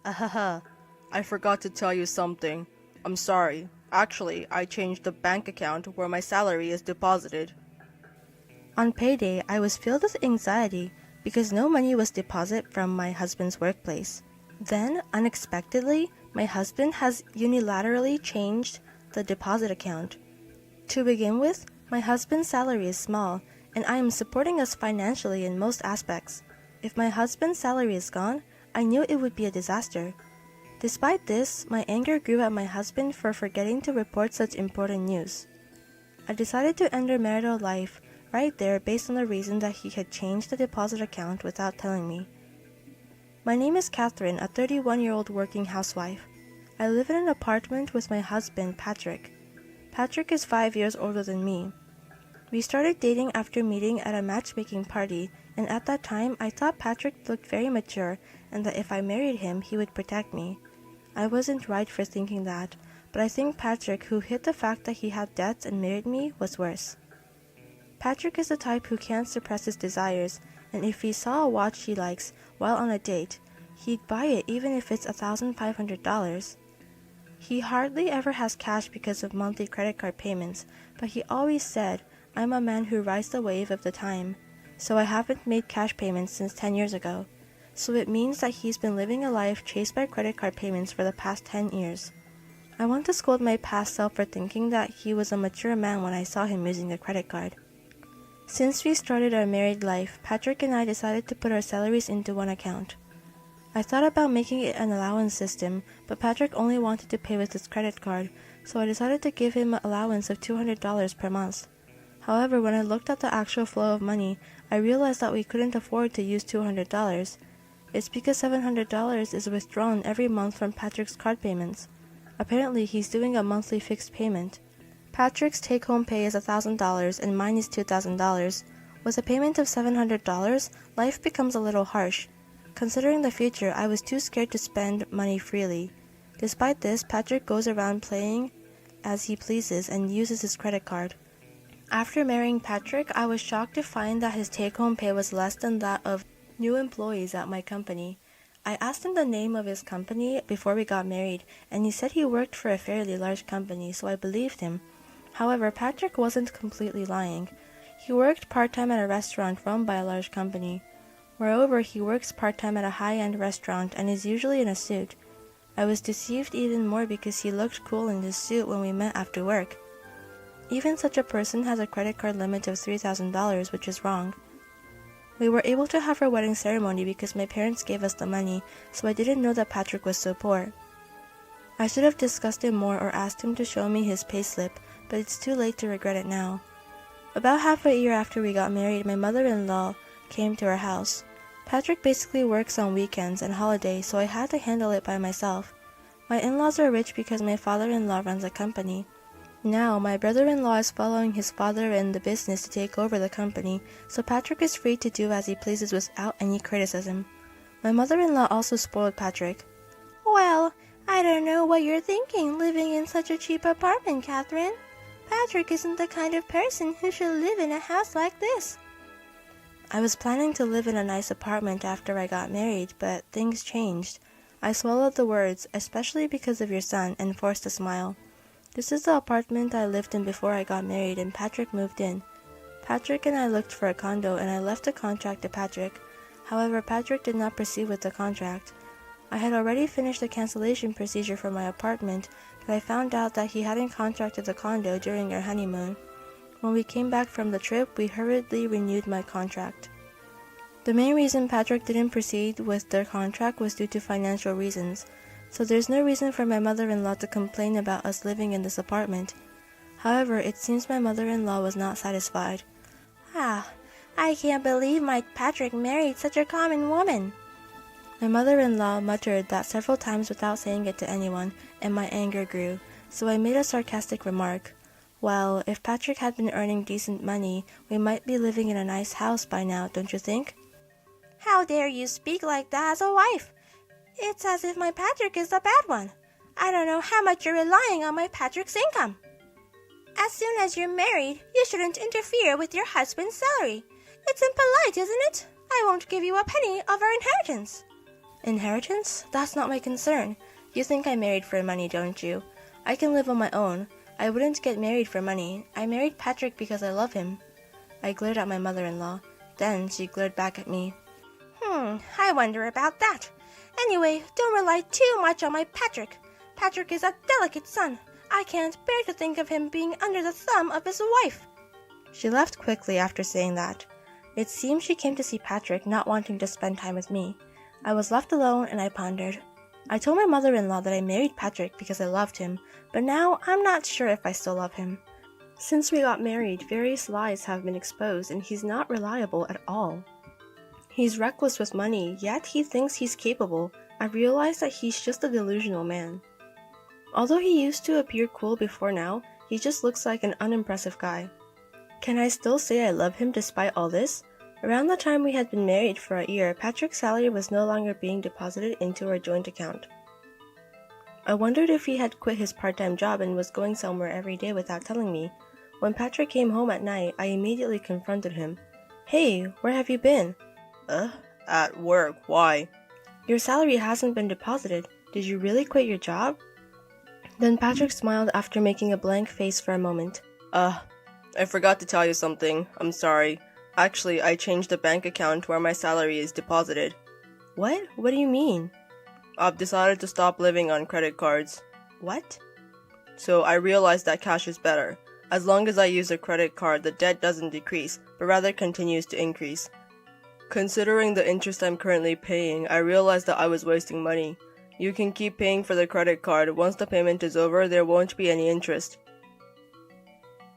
Ahaha. I forgot to tell you something. I'm sorry. Actually, I changed the bank account where my salary is deposited. On payday, I was filled with anxiety because no money was deposited from my husband's workplace. Then, unexpectedly, my husband has unilaterally changed the deposit account. To begin with, my husband's salary is small, and I am supporting us financially in most aspects. If my husband's salary is gone, I knew it would be a disaster. Despite this, my anger grew at my husband for forgetting to report such important news. I decided to end our marital life right there based on the reason that he had changed the deposit account without telling me. My name is Catherine, a 31-year-old working housewife. I live in an apartment with my husband, Patrick. Patrick is 5 years older than me. We started dating after meeting at a matchmaking party, and at that time I thought Patrick looked very mature and that if I married him, he would protect me. I wasn't right for thinking that, but I think Patrick, who hid the fact that he had debts and married me, was worse. Patrick is the type who can't suppress his desires, and if he saw a watch he likes while on a date, he'd buy it even if it's $1,500. He hardly ever has cash because of monthly credit card payments, but he always said, "I'm a man who rides the wave of the time," so I haven't made cash payments since 10 years ago. So it means that he's been living a life chased by credit card payments for the past 10 years. I want to scold my past self for thinking that he was a mature man when I saw him using a credit card. Since we started our married life, Patrick and I decided to put our salaries into one account. I thought about making it an allowance system, but Patrick only wanted to pay with his credit card, so I decided to give him an allowance of $200 per month. However, when I looked at the actual flow of money, I realized that we couldn't afford to use $200. It's because $700 is withdrawn every month from Patrick's card payments. Apparently, he's doing a monthly fixed payment. Patrick's take-home pay is $1,000 and mine is $2,000. With a payment of $700, life becomes a little harsh. Considering the future, I was too scared to spend money freely. Despite this, Patrick goes around playing as he pleases and uses his credit card. After marrying Patrick, I was shocked to find that his take-home pay was less than that of new employees at my company. I asked him the name of his company before we got married, and he said he worked for a fairly large company, so I believed him. However, Patrick wasn't completely lying. He worked part-time at a restaurant run by a large company. Moreover, he works part-time at a high-end restaurant and is usually in a suit. I was deceived even more because he looked cool in his suit when we met after work. Even such a person has a credit card limit of $3,000, which is wrong. We were able to have our wedding ceremony because my parents gave us the money, so I didn't know that Patrick was so poor. I should have discussed it more or asked him to show me his payslip, but it's too late to regret it now. About half a year after we got married, my mother-in-law came to our house. Patrick basically works on weekends and holidays, so I had to handle it by myself. My in-laws are rich because my father-in-law runs a company. Now, my brother-in-law is following his father in the business to take over the company, so Patrick is free to do as he pleases without any criticism. My mother-in-law also spoiled Patrick. "Well, I don't know what you're thinking living in such a cheap apartment, Catherine. Patrick isn't the kind of person who should live in a house like this." I was planning to live in a nice apartment after I got married, but things changed. I swallowed the words, "especially because of your son," and forced a smile. This is the apartment I lived in before I got married and Patrick moved in. Patrick and I looked for a condo and I left a contract to Patrick. However, Patrick did not proceed with the contract. I had already finished the cancellation procedure for my apartment, but I found out that he hadn't contracted the condo during our honeymoon. When we came back from the trip, we hurriedly renewed my contract. The main reason Patrick didn't proceed with their contract was due to financial reasons, so there's no reason for my mother-in-law to complain about us living in this apartment. However, it seems my mother-in-law was not satisfied. I can't believe my Patrick married such a common woman." My mother-in-law muttered that several times without saying it to anyone, and my anger grew, so I made a sarcastic remark. Well, if Patrick had been earning decent money, we might be living in a nice house by now, don't you think? "How dare you speak like that as a wife? It's as if my Patrick is the bad one. I don't know how much you're relying on my Patrick's income. As soon as you're married, you shouldn't interfere with your husband's salary. It's impolite, isn't it? I won't give you a penny of our inheritance." Inheritance? That's not my concern. You think I married for money, don't you? I can live on my own. I wouldn't get married for money. I married Patrick because I love him. I glared at my mother-in-law. Then she glared back at me. I wonder about that. Anyway, don't rely too much on my Patrick. Patrick is a delicate son. I can't bear to think of him being under the thumb of his wife. She left quickly after saying that. It seemed she came to see Patrick, not wanting to spend time with me. I was left alone and I pondered. I told my mother-in-law that I married Patrick because I loved him, but now I'm not sure if I still love him. Since we got married, various lies have been exposed and he's not reliable at all. He's reckless with money, yet he thinks he's capable. I realize that he's just a delusional man. Although he used to appear cool before now, he just looks like an unimpressive guy. Can I still say I love him despite all this? Around the time we had been married for a year, Patrick's salary was no longer being deposited into our joint account. I wondered if he had quit his part-time job and was going somewhere every day without telling me. When Patrick came home at night, I immediately confronted him. "Hey, where have you been?" At work. Why?" "Your salary hasn't been deposited. Did you really quit your job?" Then Patrick smiled after making a blank face for a moment. I forgot to tell you something. I'm sorry. Actually, I changed the bank account where my salary is deposited." "What? What do you mean?" "I've decided to stop living on credit cards. "What?" So I realized that cash is better. As long as I use a credit card, the debt doesn't decrease, but rather continues to increase. Considering the interest I'm currently paying, I realized that I was wasting money. You can keep paying for the credit card. Once the payment is over, there won't be any interest."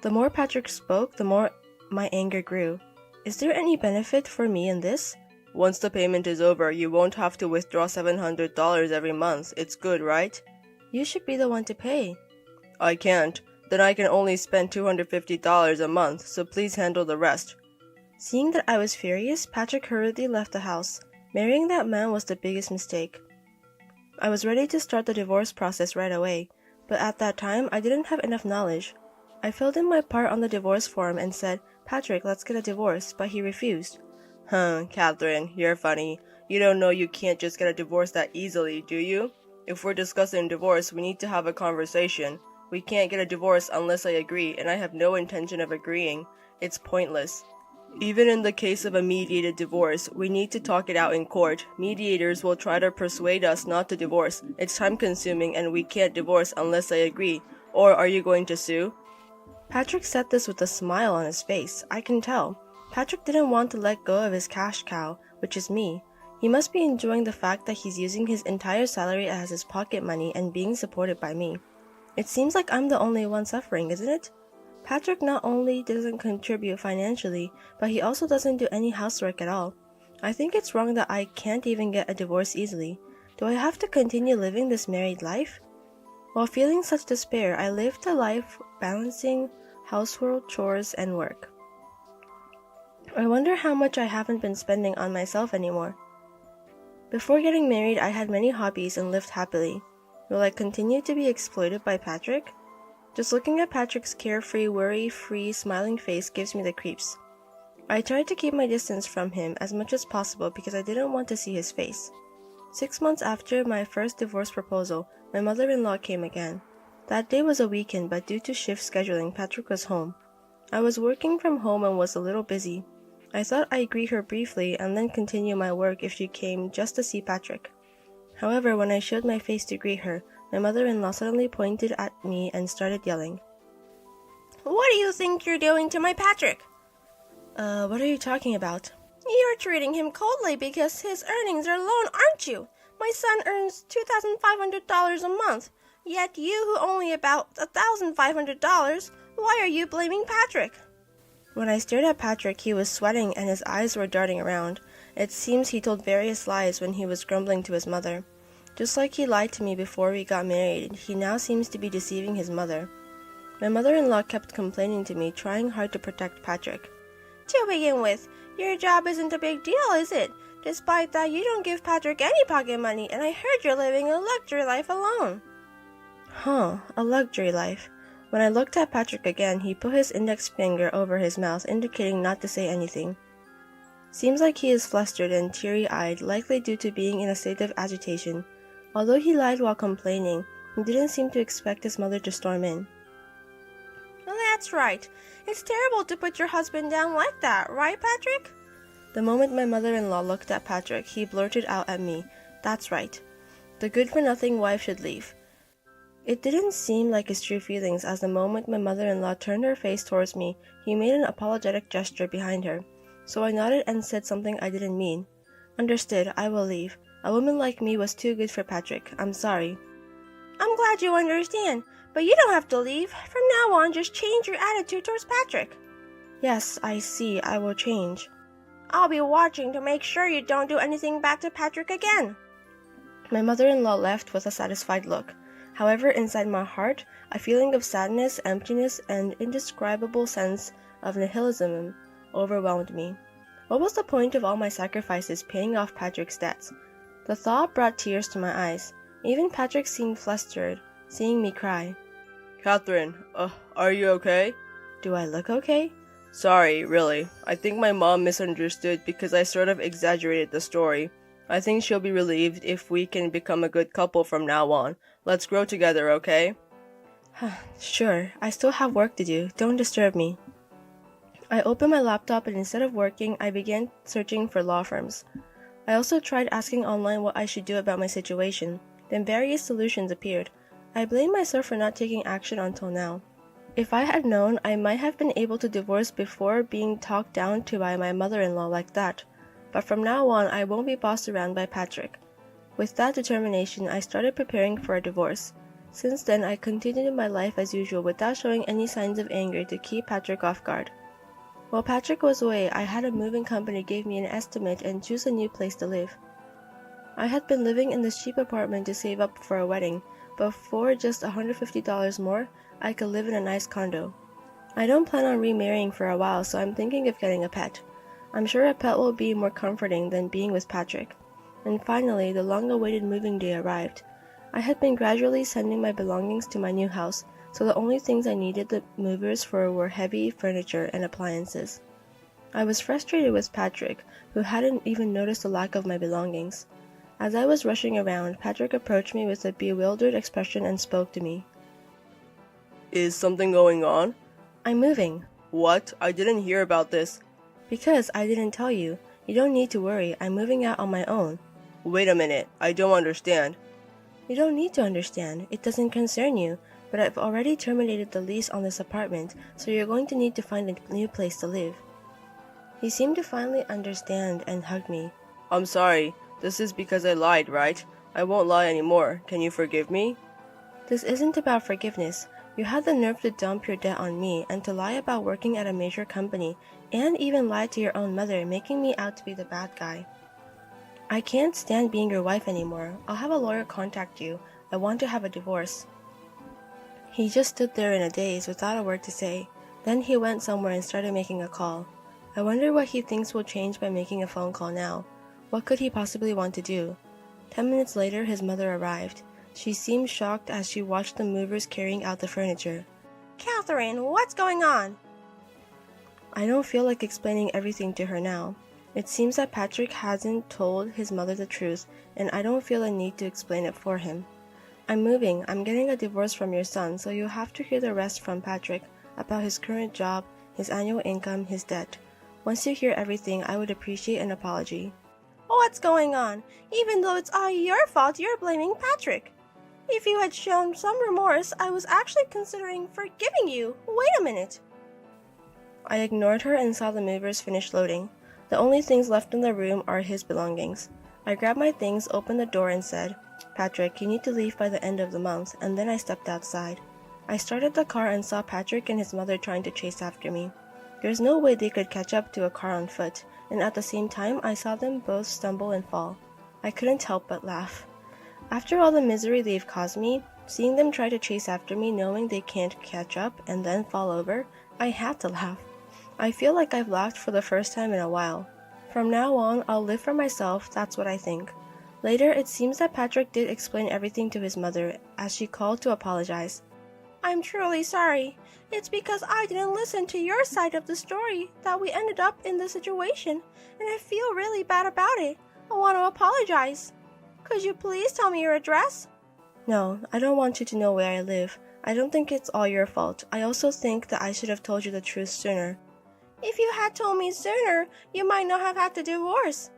The more Patrick spoke, the more my anger grew. Is there any benefit for me in this? "Once the payment is over, you won't have to withdraw $700 every month. It's good, right?" You should be the one to pay. "I can't. Then I can only spend $250 a month, so please handle the rest." Seeing that I was furious, Patrick hurriedly left the house. Marrying that man was the biggest mistake. I was ready to start the divorce process right away, but at that time I didn't have enough knowledge. I filled in my part on the divorce form and said, "Patrick, let's get a divorce," but he refused. Catherine, you're funny. You don't know you can't just get a divorce that easily, do you? If we're discussing divorce, we need to have a conversation. We can't get a divorce unless I agree, and I have no intention of agreeing. It's pointless. Even in the case of a mediated divorce, we need to talk it out in court. Mediators will try to persuade us not to divorce. It's time-consuming and we can't divorce unless I agree. Or are you going to sue? Patrick said this with a smile on his face. I can tell. Patrick didn't want to let go of his cash cow, which is me. He must be enjoying the fact that he's using his entire salary as his pocket money and being supported by me. It seems like I'm the only one suffering, isn't it? Patrick not only doesn't contribute financially, but he also doesn't do any housework at all. I think it's wrong that I can't even get a divorce easily. Do I have to continue living this married life? While feeling such despair, I lived a life balancing household chores and work. I wonder how much I haven't been spending on myself anymore. Before getting married, I had many hobbies and lived happily. Will I continue to be exploited by Patrick? Just looking at Patrick's carefree, worry-free, smiling face gives me the creeps. I tried to keep my distance from him as much as possible because I didn't want to see his face. 6 months after my first divorce proposal, my mother-in-law came again. That day was a weekend, but due to shift scheduling, Patrick was home. I was working from home and was a little busy. I thought I'd greet her briefly and then continue my work if she came just to see Patrick. However, when I showed my face to greet her, my mother-in-law suddenly pointed at me and started yelling. "What do you think you're doing to my Patrick?" What are you talking about?" "You're treating him coldly because his earnings are low, aren't you? My son earns $2,500 a month, yet you who only about $1,500, why are you blaming Patrick?" When I stared at Patrick, he was sweating and his eyes were darting around. It seems he told various lies when he was grumbling to his mother. Just like he lied to me before we got married, he now seems to be deceiving his mother. My mother-in-law kept complaining to me, trying hard to protect Patrick. "To begin with, your job isn't a big deal, is it? Despite that, you don't give Patrick any pocket money, and I heard you're living a luxury life alone." A luxury life. When I looked at Patrick again, he put his index finger over his mouth, indicating not to say anything. Seems like he is flustered and teary-eyed, likely due to being in a state of agitation. Although he lied while complaining, he didn't seem to expect his mother to storm in. Well, that's right. It's terrible to put your husband down like that, right, Patrick? The moment my mother-in-law looked at Patrick, he blurted out at me, "That's right. The good-for-nothing wife should leave." It didn't seem like his true feelings, as the moment my mother-in-law turned her face towards me, he made an apologetic gesture behind her. So I nodded and said something I didn't mean. "Understood, I will leave. A woman like me was too good for Patrick. I'm sorry." I'm glad you understand, but you don't have to leave. From now on, just change your attitude towards Patrick. Yes, I see. I will change. I'll be watching to make sure you don't do anything back to Patrick again. My mother-in-law left with a satisfied look. However, inside my heart, a feeling of sadness, emptiness, and indescribable sense of nihilism overwhelmed me. What was the point of all my sacrifices paying off Patrick's debts? The thought brought tears to my eyes. Even Patrick seemed flustered, seeing me cry. Catherine, are you okay? Do I look okay? Sorry, really. I think my mom misunderstood because I sort of exaggerated the story. I think she'll be relieved if we can become a good couple from now on. Let's grow together, okay? Sure, I still have work to do. Don't disturb me. I opened my laptop and instead of working, I began searching for law firms. I also tried asking online what I should do about my situation. Then various solutions appeared. I blame myself for not taking action until now. If I had known, I might have been able to divorce before being talked down to by my mother-in-law like that. But from now on, I won't be bossed around by Patrick. With that determination, I started preparing for a divorce. Since then, I continued my life as usual without showing any signs of anger to keep Patrick off guard. While Patrick was away, I had a moving company give me an estimate and choose a new place to live. I had been living in this cheap apartment to save up for a wedding, but for just $150 more, I could live in a nice condo. I don't plan on remarrying for a while, so I'm thinking of getting a pet. I'm sure a pet will be more comforting than being with Patrick. And finally, the long-awaited moving day arrived. I had been gradually sending my belongings to my new house, so the only things I needed the movers for were heavy furniture and appliances. I was frustrated with Patrick, who hadn't even noticed the lack of my belongings. As I was rushing around, Patrick approached me with a bewildered expression and spoke to me. Is something going on? I'm moving. What? I didn't hear about this. Because I didn't tell you. You don't need to worry. I'm moving out on my own. Wait a minute. I don't understand. You don't need to understand. It doesn't concern you. But I've already terminated the lease on this apartment, so you're going to need to find a new place to live. He seemed to finally understand and hugged me. I'm sorry. This is because I lied, right? I won't lie anymore. Can you forgive me? This isn't about forgiveness. You had the nerve to dump your debt on me and to lie about working at a major company and even lie to your own mother, making me out to be the bad guy. I can't stand being your wife anymore. I'll have a lawyer contact you. I want to have a divorce. He just stood there in a daze without a word to say. Then he went somewhere and started making a call. I wonder what he thinks will change by making a phone call now. What could he possibly want to do? 10 minutes later, his mother arrived. She seemed shocked as she watched the movers carrying out the furniture. Catherine, what's going on? I don't feel like explaining everything to her now. It seems that Patrick hasn't told his mother the truth, and I don't feel a need to explain it for him. I'm moving. I'm getting a divorce from your son, so you'll have to hear the rest from Patrick about his current job, his annual income, his debt. Once you hear everything, I would appreciate an apology. What's going on? Even though it's all your fault, you're blaming Patrick. If you had shown some remorse, I was actually considering forgiving you. Wait a minute. I ignored her and saw the movers finish loading. The only things left in the room are his belongings. I grabbed my things, opened the door, and said, "Patrick, you need to leave by the end of the month," and then I stepped outside. I started the car and saw Patrick and his mother trying to chase after me. There's no way they could catch up to a car on foot, and at the same time I saw them both stumble and fall. I couldn't help but laugh. After all the misery they've caused me, seeing them try to chase after me knowing they can't catch up and then fall over, I had to laugh. I feel like I've laughed for the first time in a while. From now on, I'll live for myself, that's what I think. Later, it seems that Patrick did explain everything to his mother as she called to apologize. I'm truly sorry. It's because I didn't listen to your side of the story that we ended up in this situation, and I feel really bad about it. I want to apologize. Could you please tell me your address? No, I don't want you to know where I live. I don't think it's all your fault. I also think that I should have told you the truth sooner. If you had told me sooner, you might not have had the divorce.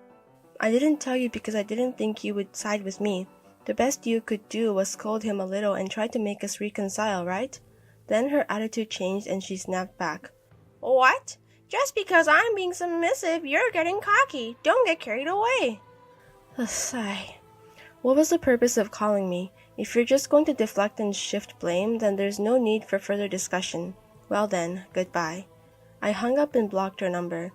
I didn't tell you because I didn't think you would side with me. The best you could do was scold him a little and try to make us reconcile, right? Then her attitude changed and she snapped back. What? Just because I'm being submissive, you're getting cocky. Don't get carried away. A sigh. What was the purpose of calling me? If you're just going to deflect and shift blame, then there's no need for further discussion. Well then, goodbye. I hung up and blocked her number.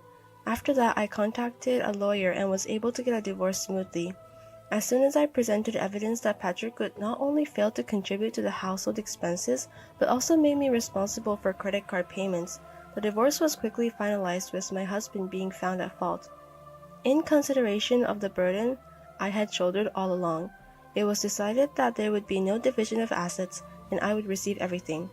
After that, I contacted a lawyer and was able to get a divorce smoothly. As soon as I presented evidence that Patrick would not only fail to contribute to the household expenses, but also made me responsible for credit card payments, the divorce was quickly finalized with my husband being found at fault. In consideration of the burden I had shouldered all along, it was decided that there would be no division of assets and I would receive everything.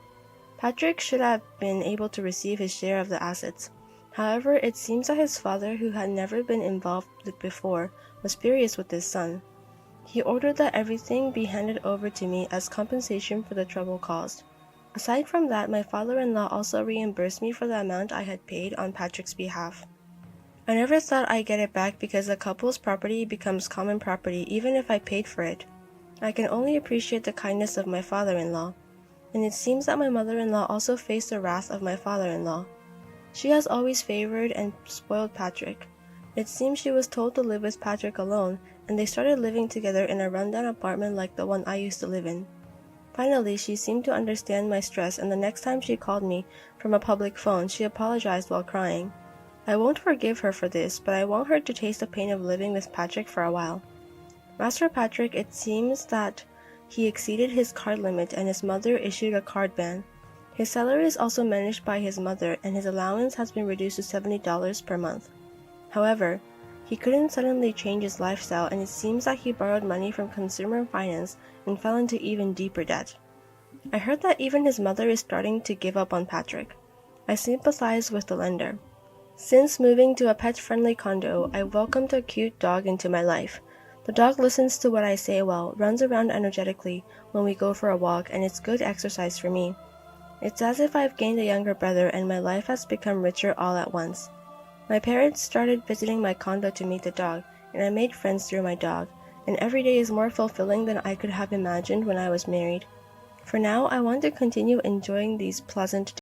Patrick should have been able to receive his share of the assets. However, it seems that his father, who had never been involved before, was furious with his son. He ordered that everything be handed over to me as compensation for the trouble caused. Aside from that, my father-in-law also reimbursed me for the amount I had paid on Patrick's behalf. I never thought I'd get it back because the couple's property becomes common property even if I paid for it. I can only appreciate the kindness of my father-in-law. And it seems that my mother-in-law also faced the wrath of my father-in-law. She has always favored and spoiled Patrick. It seems she was told to live with Patrick alone, and they started living together in a rundown apartment like the one I used to live in. Finally, she seemed to understand my stress, and the next time she called me from a public phone, she apologized while crying. I won't forgive her for this, but I want her to taste the pain of living with Patrick for a while. As for Patrick, it seems that he exceeded his card limit and his mother issued a card ban. His salary is also managed by his mother, and his allowance has been reduced to $70 per month. However, he couldn't suddenly change his lifestyle, and it seems that he borrowed money from consumer finance and fell into even deeper debt. I heard that even his mother is starting to give up on Patrick. I sympathize with the lender. Since moving to a pet-friendly condo, I welcomed a cute dog into my life. The dog listens to what I say well, runs around energetically when we go for a walk, and it's good exercise for me. It's as if I've gained a younger brother and my life has become richer all at once. My parents started visiting my condo to meet the dog, and I made friends through my dog, and every day is more fulfilling than I could have imagined when I was married. For now, I want to continue enjoying these pleasant